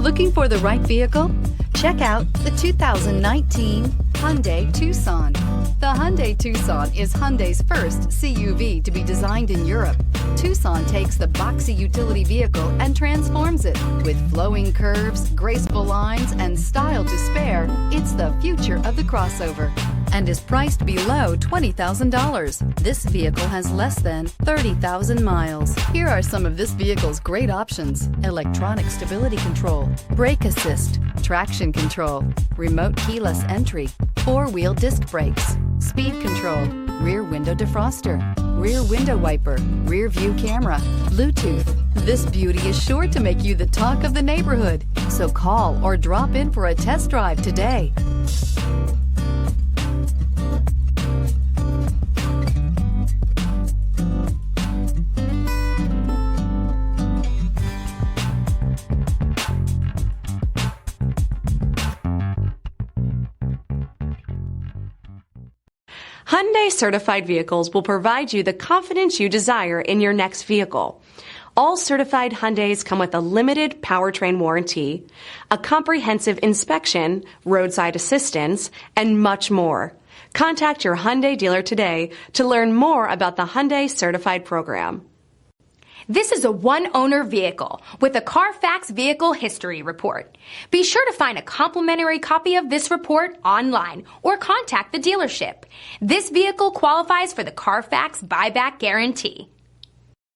Looking for the right vehicle? Check out the 2019 Hyundai Tucson. The Hyundai Tucson is Hyundai's first CUV to be designed in Europe. Tucson takes the boxy utility vehicle and transforms it. With flowing curves, graceful lines, and style to spare, it's the future of the crossover and is priced below $20,000. This vehicle has less than 30,000 miles. Here are some of this vehicle's great options: electronic stability control, brake assist, traction control, remote keyless entry, four-wheel disc brakes, speed control, rear window defroster, rear window wiper, rear view camera, Bluetooth. This beauty is sure to make you the talk of the neighborhood. So call or drop in for a test drive today. Hyundai certified vehicles will provide you the confidence you desire in your next vehicle. All certified Hyundais come with a limited powertrain warranty, a comprehensive inspection, roadside assistance, and much more. Contact your Hyundai dealer today to learn more about the Hyundai Certified program. This is a one-owner vehicle with a CARFAX Vehicle History Report. Be sure to find a complimentary copy of this report online or contact the dealership. This vehicle qualifies for the CARFAX Buyback Guarantee.